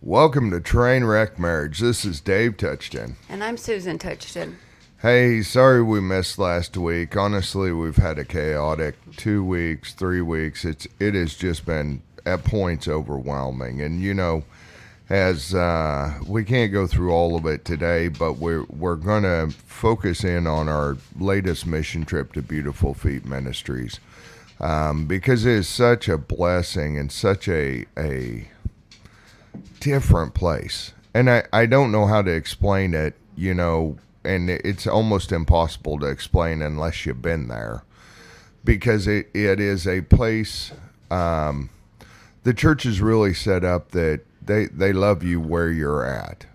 Welcome to Trainwreck Marriage. This is Dave Touchton. And I'm Susan Touchton. Hey, sorry we missed last week. Honestly, we've had a chaotic 2 weeks, 3 weeks. It has just been at points overwhelming, and as we can't go through all of it today, but we're gonna focus in on our latest mission trip to Beautiful Feet Ministries, because it is such a blessing and such a different place. And I don't know how to explain it, and it's almost impossible to explain unless you've been there, because it is a place. The church is really set up that they love you where you're at.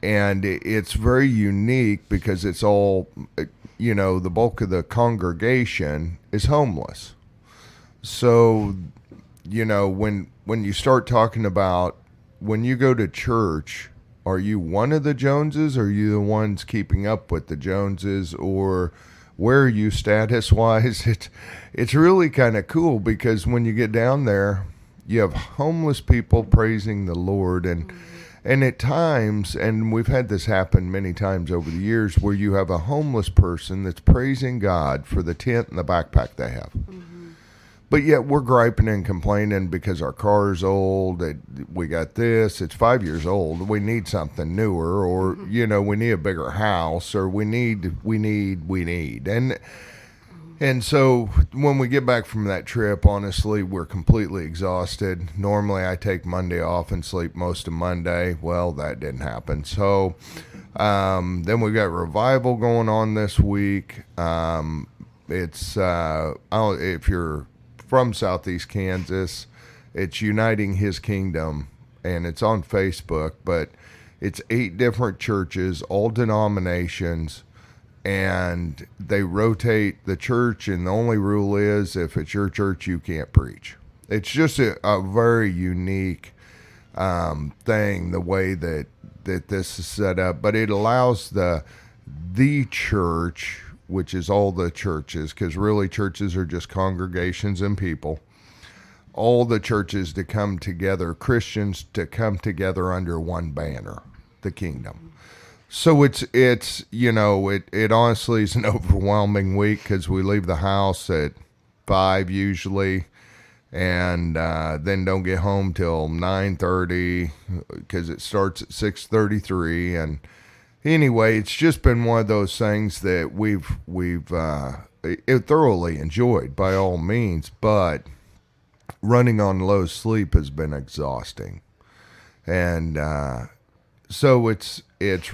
And it's very unique because it's all, the bulk of the congregation is homeless. So, when you start talking about when you go to church, are you one of the Joneses? Are you the ones keeping up with the Joneses? Or where are you status wise? It's really kind of cool because when you get down there, you have homeless people praising the Lord, and at times, and we've had this happen many times over the years, where you have a homeless person that's praising God for the tent and the backpack they have. But yet we're griping and complaining because our car's old. We got this. It's 5 years old. We need something newer, or we need a bigger house, or we need. And so when we get back from that trip, honestly, we're completely exhausted. Normally, I take Monday off and sleep most of Monday. Well, that didn't happen. So then we got revival going on this week. It's if you're from Southeast Kansas, it's Uniting His Kingdom, and it's on Facebook, but it's 8 different churches, all denominations, and they rotate the church, and the only rule is if it's your church, you can't preach. It's just a very unique thing, the way that this is set up, but it allows the church, which is all the churches, because really churches are just congregations and people, all the churches to come together, Christians to come together under one banner, the kingdom. So it honestly is an overwhelming week because we leave the house at 5 usually, and then don't get home till 9:30 because it starts at 6:33. And anyway, it's just been one of those things that we've thoroughly enjoyed by all means, but running on low sleep has been exhausting. And so it's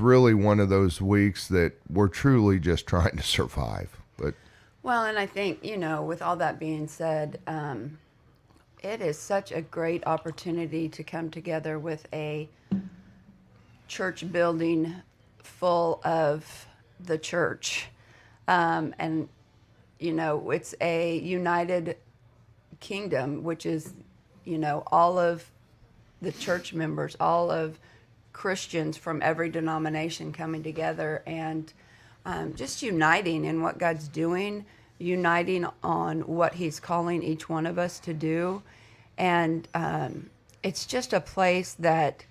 really one of those weeks that we're truly just trying to survive. Well, and I think, with all that being said, it is such a great opportunity to come together with a church building full of the church. And, it's a united kingdom, which is, all of the church members, all of Christians from every denomination coming together and just uniting in what God's doing, uniting on what He's calling each one of us to do. And it's just a place that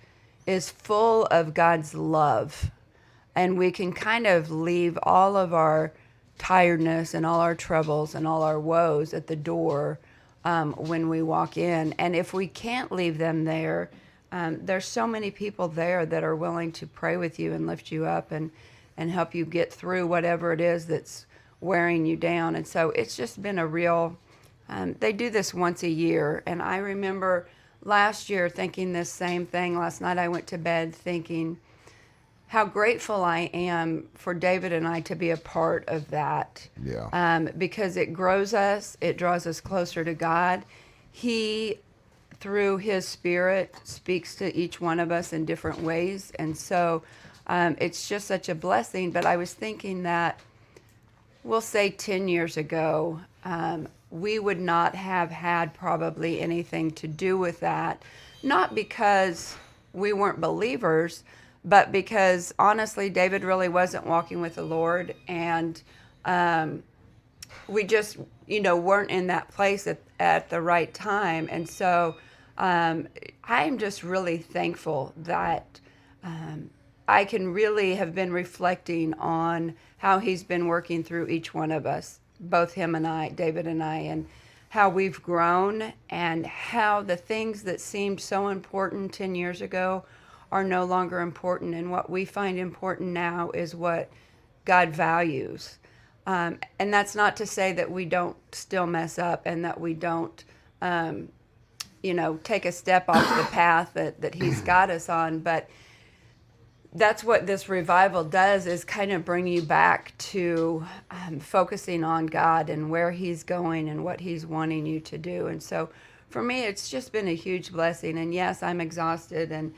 is full of God's love. And we can kind of leave all of our tiredness and all our troubles and all our woes at the door when we walk in. And if we can't leave them there, there's so many people there that are willing to pray with you and lift you up and help you get through whatever it is that's wearing you down. And so it's just been a real, they do this once a year. And I remember last year thinking this same thing. Last night I went to bed thinking how grateful I am for David and I to be a part of that. Yeah. Because it grows us, it draws us closer to God. He, through His Spirit, speaks to each one of us in different ways. And so it's just such a blessing. But I was thinking that, we'll say 10 years ago, we would not have had probably anything to do with that. Not because we weren't believers, but because honestly, David really wasn't walking with the Lord, and we just, weren't in that place at the right time. And so I'm just really thankful that I can really have been reflecting on how he's been working through each one of us, both him and I, David and I, and how we've grown and how the things that seemed so important 10 years ago are no longer important. And what we find important now is what God values. And that's not to say that we don't still mess up and that we don't, take a step off the path that he's got us on. But that's what this revival does, is kind of bring you back to focusing on God and where he's going and what he's wanting you to do. And so for me, it's just been a huge blessing. And yes, I'm exhausted. And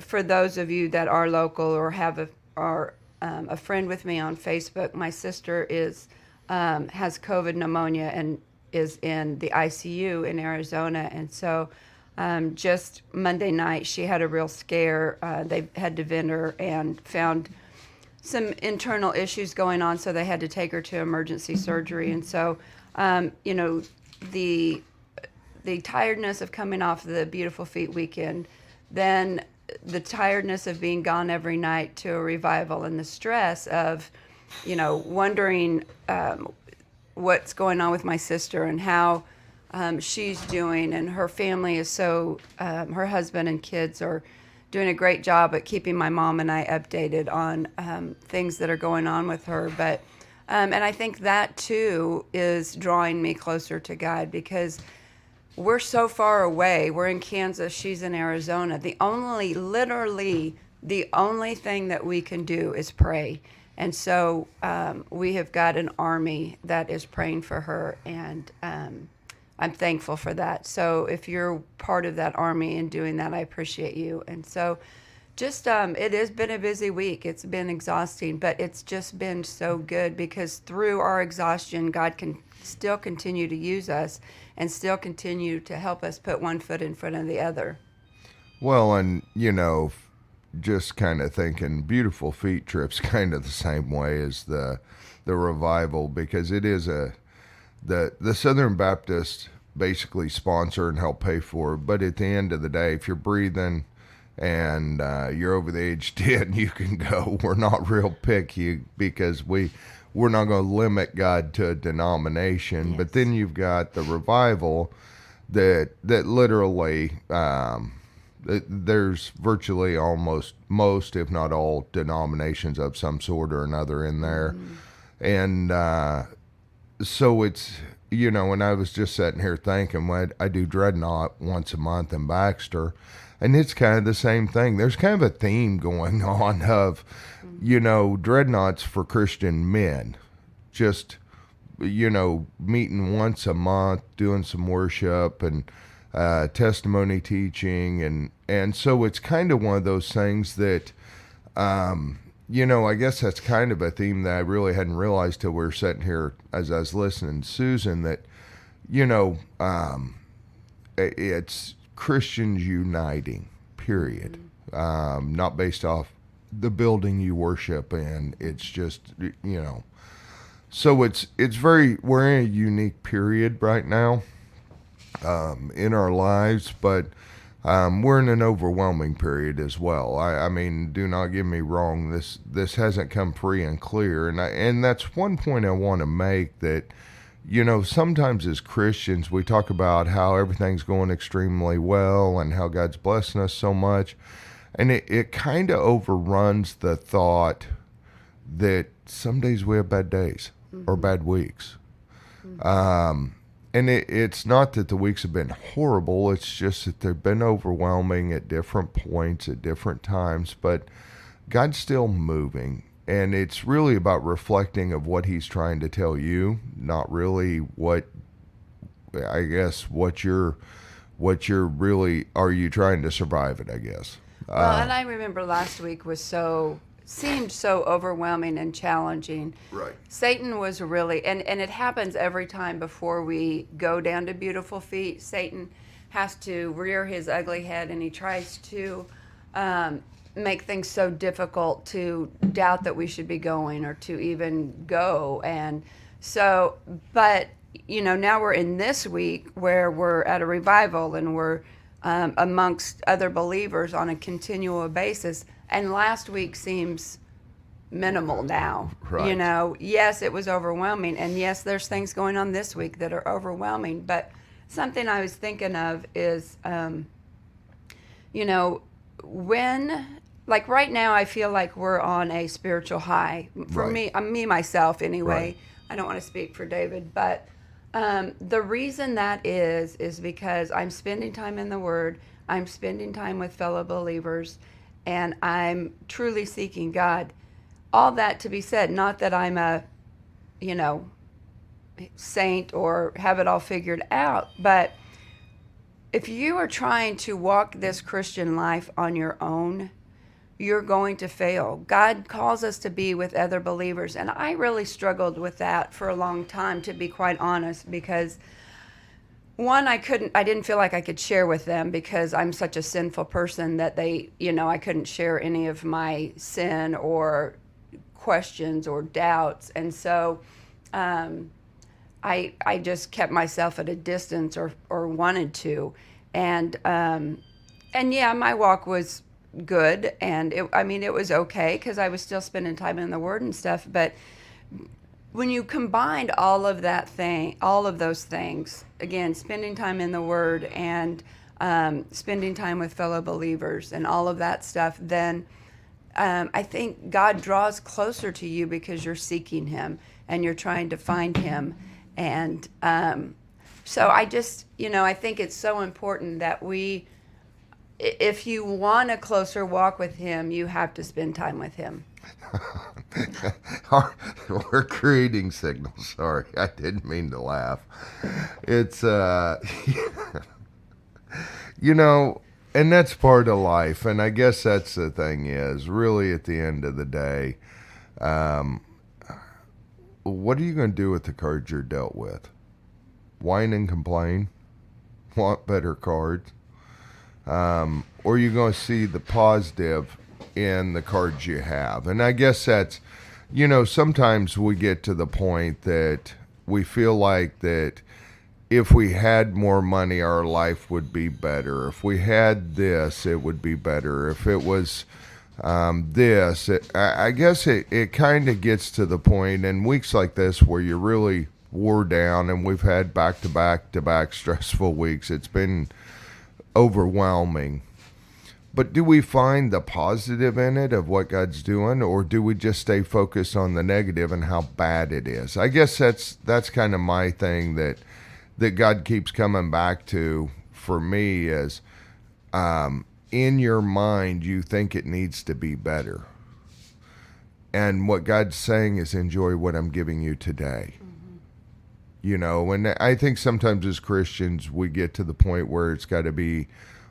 for those of you that are local or have a friend with me on Facebook, my sister has COVID pneumonia and is in the ICU in Arizona. And so just Monday night, she had a real scare. They had to vent her and found some internal issues going on, so they had to take her to emergency surgery. And so, the tiredness of coming off the Beautiful Feet weekend, then the tiredness of being gone every night to a revival, and the stress of, wondering what's going on with my sister and how she's doing, and her family is so, her husband and kids are doing a great job at keeping my mom and I updated on things that are going on with her. But, and I think that too is drawing me closer to God, because we're so far away. We're in Kansas, she's in Arizona. Literally the only thing that we can do is pray. And so we have got an army that is praying for her, and I'm thankful for that. So if you're part of that army and doing that, I appreciate you. And so just, it has been a busy week. It's been exhausting, but it's just been so good, because through our exhaustion, God can still continue to use us and still continue to help us put one foot in front of the other. Well, and just kind of thinking Beautiful Feet trip's kind of the same way as the revival, because it is the Southern Baptist basically sponsor and help pay for it. But at the end of the day, if you're breathing and you're over the age 10, you can go. We're not real picky, because we're not going to limit God to a denomination. Yes. But then you've got the revival that literally there's virtually almost most, if not all, denominations of some sort or another in there. And so it's, and I was just sitting here thinking, well, I do Dreadnought once a month in Baxter, and it's kind of the same thing. There's kind of a theme going on of, Dreadnoughts for Christian men, just, meeting once a month, doing some worship and testimony teaching. And so it's kind of one of those things that, I guess that's kind of a theme that I really hadn't realized till we were sitting here as I was listening to Susan, that, it's Christians uniting, period. Not based off the building you worship in. It's just, so we're in a unique period right now in our lives, but we're in an overwhelming period as well. I mean, do not get me wrong. This hasn't come free and clear, and that's one point I want to make, that sometimes as Christians we talk about how everything's going extremely well and how God's blessing us so much, and it kind of overruns the thought that some days we have bad days or bad weeks. And it's not that the weeks have been horrible. It's just that they've been overwhelming at different points, at different times. But God's still moving. And it's really about reflecting of what he's trying to tell you, not really what you're really, are you trying to survive it, I guess. Well, and I remember last week seemed so overwhelming and challenging. Right. Satan was really, and it happens every time before we go down to Beautiful Feet. Satan has to rear his ugly head, and he tries to make things so difficult to doubt that we should be going or to even go. And so, but now we're in this week where we're at a revival and we're amongst other believers on a continual basis. And last week seems minimal now. Right. Yes, it was overwhelming. And yes, there's things going on this week that are overwhelming. But something I was thinking of is, when, like right now, I feel like we're on a spiritual high. For Right. me, myself anyway. Right. I don't want to speak for David, but the reason that is because I'm spending time in the Word, I'm spending time with fellow believers, and I'm truly seeking God. All that to be said, not that I'm a, you know, saint or have it all figured out, but if you are trying to walk this Christian life on your own, you're going to fail. God calls us to be with other believers. And I really struggled with that for a long time, to be quite honest, because one, I didn't feel like I could share with them because I'm such a sinful person that I couldn't share any of my sin or questions or doubts. And so, I just kept myself at a distance or wanted to. And yeah, my walk was good. And it was okay because I was still spending time in the Word and stuff. But when you combined all of those things, again, spending time in the Word and spending time with fellow believers and all of that stuff, then I think God draws closer to you because you're seeking Him and you're trying to find Him. And so I just, I think it's so important that if you want a closer walk with Him, you have to spend time with Him. We're creating signals. Sorry, I didn't mean to laugh. It's and that's part of life. And I guess that's the thing is, really at the end of the day, what are you going to do with the cards you're dealt with? Whine and complain? Want better cards? Or are you going to see the positive in the cards you have? And I guess that's, sometimes we get to the point that we feel like that if we had more money, our life would be better. If we had this, it would be better. If it was this, I guess it kind of gets to the point in weeks like this where you're really wore down, and we've had back-to-back stressful weeks. It's been overwhelming. But do we find the positive in it of what God's doing, or do we just stay focused on the negative and how bad it is? I guess that's kind of my thing that God keeps coming back to for me is in your mind you think it needs to be better. And what God's saying is enjoy what I'm giving you today. And I think sometimes as Christians we get to the point where it's got to be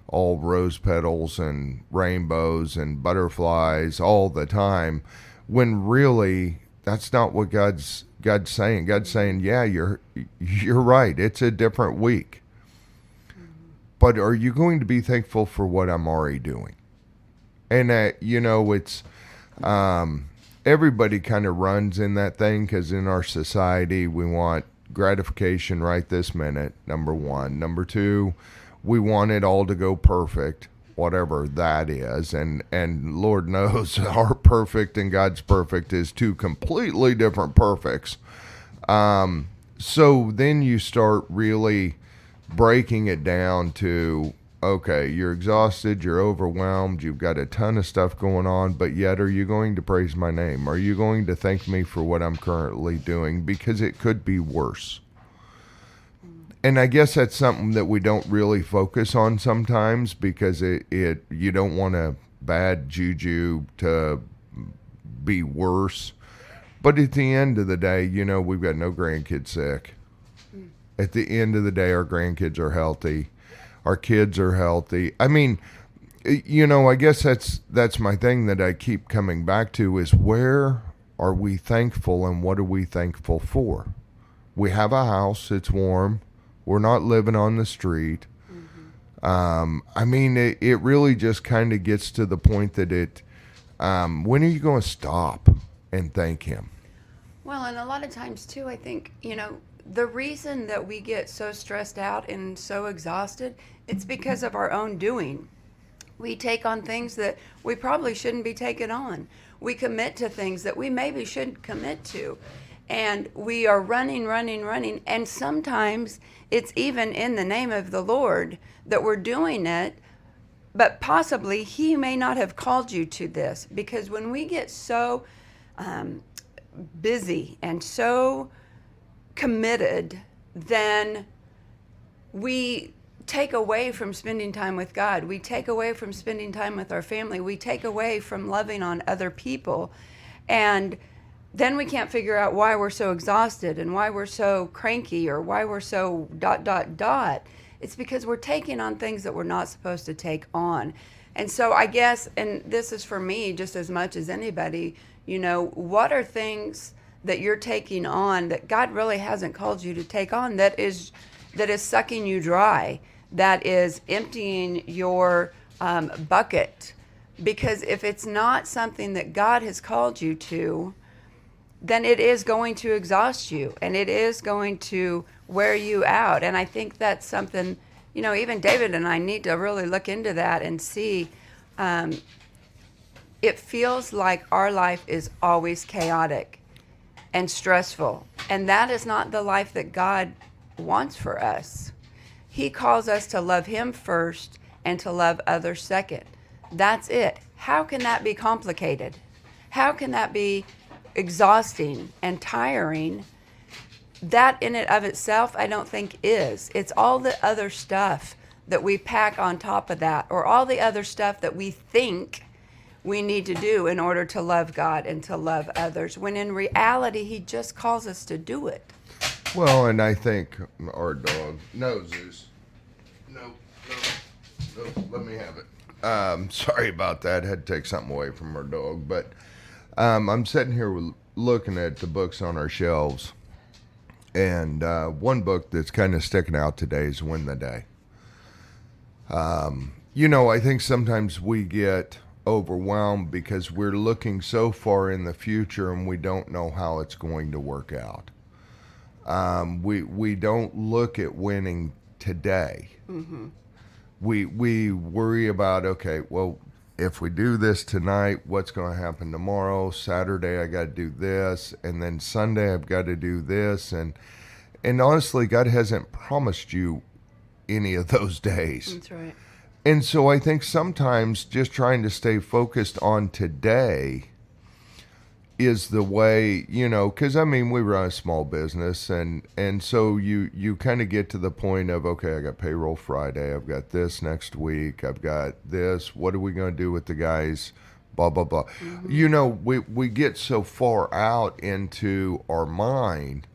all rose petals and rainbows and butterflies all the time, when really that's not what God's saying. God's saying, yeah, you're right. It's a different week. But are you going to be thankful for what I'm already doing? And it's everybody kind of runs in that thing because in our society we want gratification right this minute, number one. Number two, we want it all to go perfect, whatever that is. And Lord knows our perfect and God's perfect is two completely different perfects. So then you start really breaking it down to, okay, you're exhausted, you're overwhelmed, you've got a ton of stuff going on, but yet are you going to praise my name? Are you going to thank me for what I'm currently doing? Because it could be worse. And I guess that's something that we don't really focus on sometimes because you don't want a bad juju to be worse. But at the end of the day, we've got no grandkids sick. At the end of the day, our grandkids are healthy. Our kids are healthy. I mean, I guess that's my thing that I keep coming back to is where are we thankful and what are we thankful for? We have a house. It's warm. We're not living on the street. It really just kind of gets to the point that when are you going to stop and thank Him? Well, and a lot of times too, I think, the reason that we get so stressed out and so exhausted, it's because of our own doing. We take on things that we probably shouldn't be taking on. We commit to things that we maybe shouldn't commit to. And we are running, running, running. And sometimes it's even in the name of the Lord that we're doing it, but possibly He may not have called you to this. Because when we get so busy and so committed, then we take away from spending time with God. We take away from spending time with our family. We take away from loving on other people. And then we can't figure out why we're so exhausted and why we're so cranky or why we're so ... It's because we're taking on things that we're not supposed to take on. And so I guess, and this is for me just as much as anybody, what are things that you're taking on that God really hasn't called you to take on, that is sucking you dry, that is emptying your bucket? Because if it's not something that God has called you to, then it is going to exhaust you and it is going to wear you out. And I think that's something, even David and I need to really look into that and see. It feels like our life is always chaotic and stressful. And that is not the life that God wants for us. He calls us to love Him first and to love others second. That's it. How can that be complicated? How can that be exhausting and tiring? That in and of itself, I don't think is. It's all the other stuff that we pack on top of that, or all the other stuff that we think we need to do in order to love God and to love others, when in reality, He just calls us to do it. Well, and I think our dog noses. No, let me have it. Sorry about that. Had to take something away from our dog, but I'm sitting here looking at the books on our shelves, and one book that's kind of sticking out today is Win the Day. I think sometimes we get overwhelmed because we're looking so far in the future and we don't know how it's going to work out. We don't look at winning today. Mm-hmm. We worry about, okay, well, if we do this tonight, what's going to happen tomorrow? Saturday, I got to do this, and then Sunday, I've got to do this, and honestly, God hasn't promised you any of those days. That's right. And so I think sometimes just trying to stay focused on today is the way, because we run a small business, and so you kind of get to the point of, okay, I got payroll Friday, I've got this next week, I've got this, what are we going to do with the guys, blah, blah, blah. Mm-hmm. We get so far out into our mind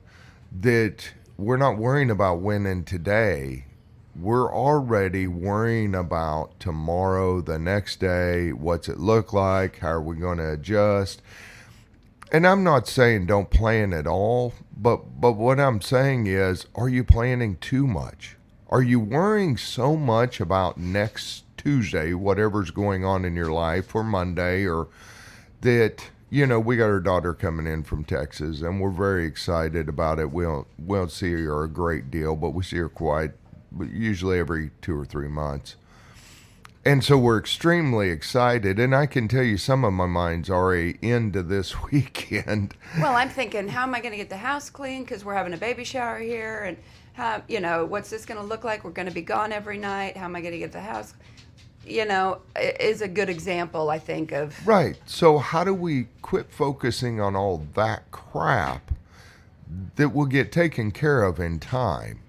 that we're not worrying about winning today. We're already worrying about tomorrow, the next day, what's it look like, how are we going to adjust. And I'm not saying don't plan at all, but what I'm saying is, are you planning too much? Are you worrying so much about next Tuesday, whatever's going on in your life, or Monday, or that, we got our daughter coming in from Texas, and we're very excited about it. We don't see her a great deal, but we see her usually every 2 or 3 months. And so we're extremely excited, and I can tell you some of my mind's already into this weekend. Well, I'm thinking, how am I going to get the house clean? Because we're having a baby shower here, and how, what's this going to look like? We're going to be gone every night. How am I going to get the house? Is a good example, I think, of... Right. So how do we quit focusing on all that crap that will get taken care of in time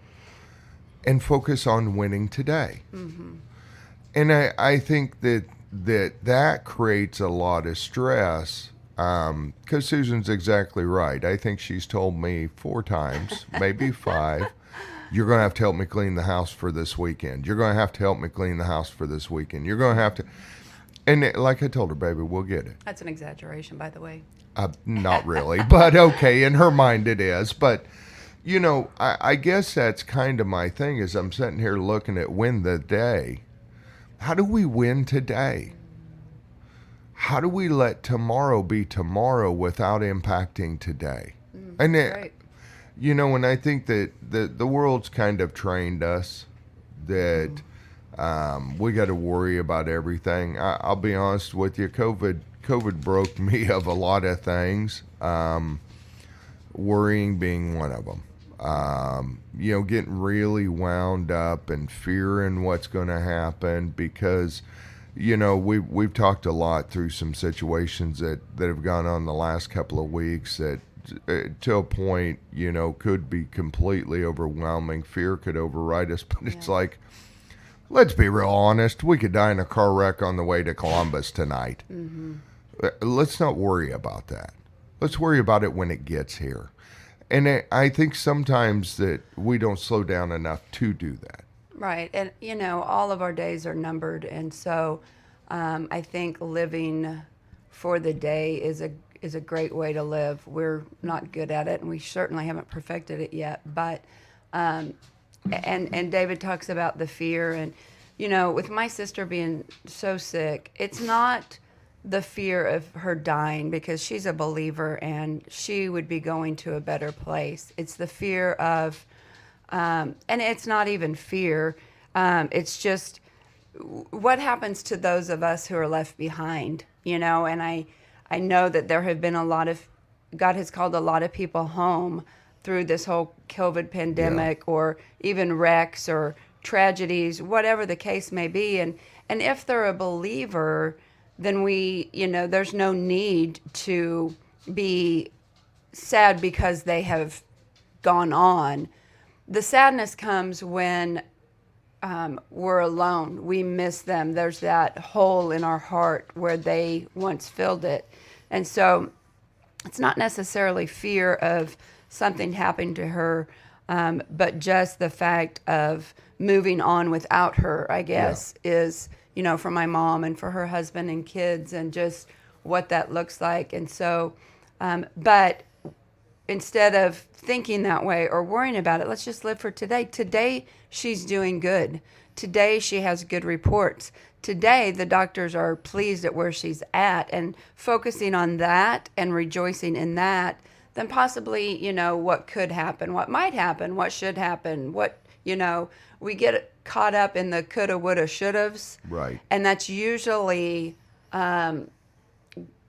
and focus on winning today? Mm-hmm. And I think that creates a lot of stress, because Susan's exactly right. I think she's told me 4 times, maybe 5, you're going to have to help me clean the house for this weekend. You're going to have to help me clean the house for this weekend. You're going to have to. And like I told her, baby, we'll get it. That's an exaggeration, by the way. Not really, but okay, in her mind it is. But, I guess that's kind of my thing, is I'm sitting here looking at Win the Day. How do we win today? How do we let tomorrow be tomorrow without impacting today? Right. And I think that the world's kind of trained us that we got to worry about everything. I'll be honest with you, COVID broke me of a lot of things. Worrying being one of them. Getting really wound up and fearing what's going to happen because, we've talked a lot through some situations that have gone on the last couple of weeks that to a point, could be completely overwhelming. Fear could override us, but it's like, let's be real honest. We could die in a car wreck on the way to Columbus tonight. Mm-hmm. Let's not worry about that. Let's worry about it when it gets here. And I think sometimes that we don't slow down enough to do that. Right. And, all of our days are numbered. And so I think living for the day is a great way to live. We're not good at it, and we certainly haven't perfected it yet. But, and David talks about the fear. And, with my sister being so sick, it's not the fear of her dying because she's a believer and she would be going to a better place. It's the fear of, and it's not even fear. It's just what happens to those of us who are left behind, and I know that there have been God has called a lot of people home through this whole COVID pandemic or even wrecks or tragedies, whatever the case may be. And if they're a believer, then there's no need to be sad because they have gone on. The sadness comes when we're alone. We miss them. There's that hole in our heart where they once filled it. And so it's not necessarily fear of something happening to her, but just the fact of moving on without her, I guess, is, for my mom and for her husband and kids and just what that looks like. And so, but instead of thinking that way or worrying about it, let's just live for today. Today, she's doing good. Today, she has good reports. Today, the doctors are pleased at where she's at, and focusing on that and rejoicing in that, then possibly, what could happen, what might happen, what should happen, we get caught up in the coulda, woulda, shouldas. Right. And that's usually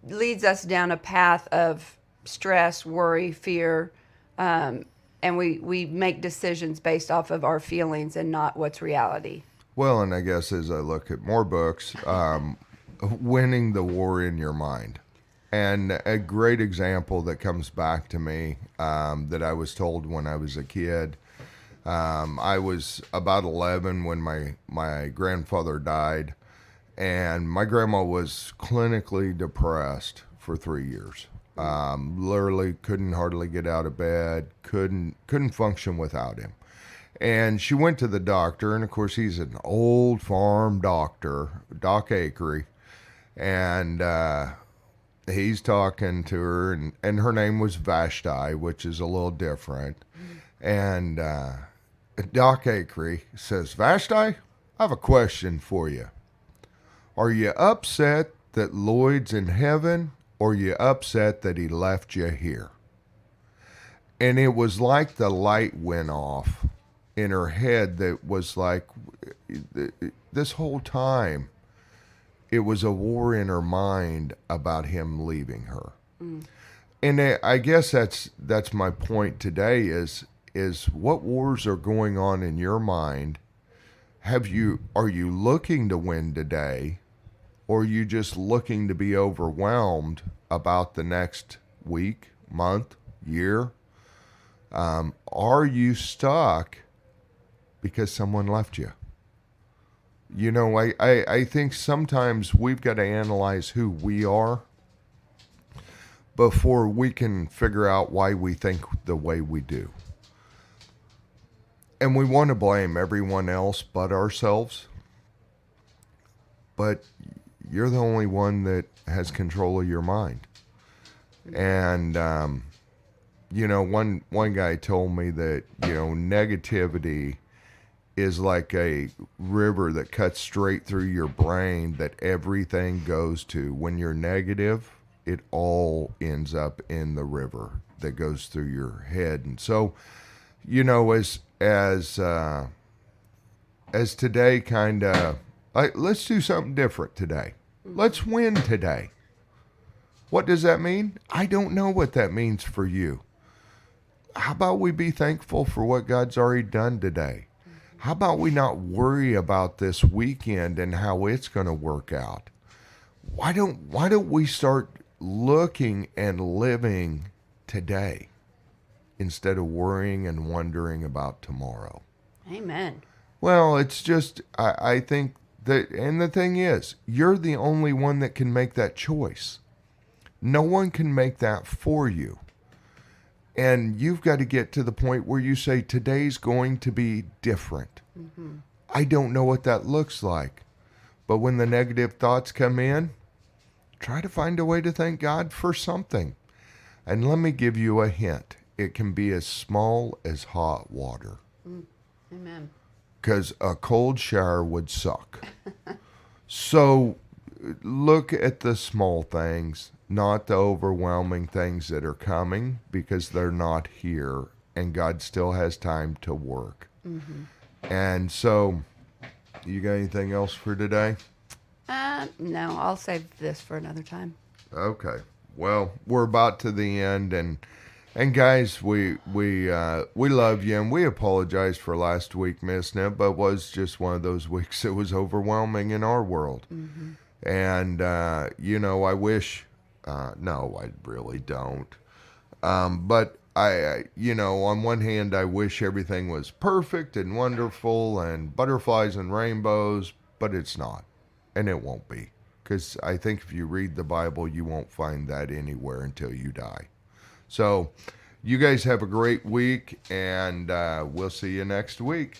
leads us down a path of stress, worry, fear, and we make decisions based off of our feelings and not what's reality. Well, and I guess as I look at more books, winning the war in your mind. And a great example that comes back to me that I was told when I was a kid. I was about 11 when my grandfather died, and my grandma was clinically depressed for 3 years. Literally couldn't hardly get out of bed, couldn't function without him. And she went to the doctor, and of course he's an old farm doctor, Doc Akery, and he's talking to her, and her name was Vashti, which is a little different. And Doc Akery says, Vashti, I have a question for you. Are you upset that Lloyd's in heaven, or are you upset that he left you here? And it was like the light went off in her head that was like, this whole time, it was a war in her mind about him leaving her. Mm. And I guess that's my point today is what wars are going on in your mind? Are you looking to win today, or are you just looking to be overwhelmed about the next week, month, year? Are you stuck because someone left you? I think sometimes we've got to analyze who we are before we can figure out why we think the way we do. And we want to blame everyone else but ourselves. But you're the only one that has control of your mind. And, one guy told me that, negativity is like a river that cuts straight through your brain that everything goes to. When you're negative, it all ends up in the river that goes through your head. And so, you know, as today kind of, let's do something different today. Let's win today. What does that mean? I don't know what that means for you. How about we be thankful for what God's already done today? How about we not worry about this weekend and how it's going to work out? Why don't we start looking and living today instead of worrying and wondering about tomorrow? Amen. Well, it's just, I think that, and the thing is, you're the only one that can make that choice. No one can make that for you. And you've got to get to the point where you say, today's going to be different. I don't know what that looks like. But when the negative thoughts come in, try to find a way to thank God for something. And let me give you a hint. It can be as small as hot water. Amen. Because a cold shower would suck. So look at the small things, not the overwhelming things that are coming, because they're not here and God still has time to work. And so, you got anything else for today? No, I'll save this for another time. Okay. Well, we're about to the end, and guys, we love you, and we apologize for last week missing it, but it was just one of those weeks that was overwhelming in our world. And you know, I wish, no, I really don't. But I, you know, on one hand, I wish everything was perfect and wonderful and butterflies and rainbows, but it's not, and it won't be, because I think if you read the Bible, you won't find that anywhere until you die. So, you guys have a great week, and we'll see you next week.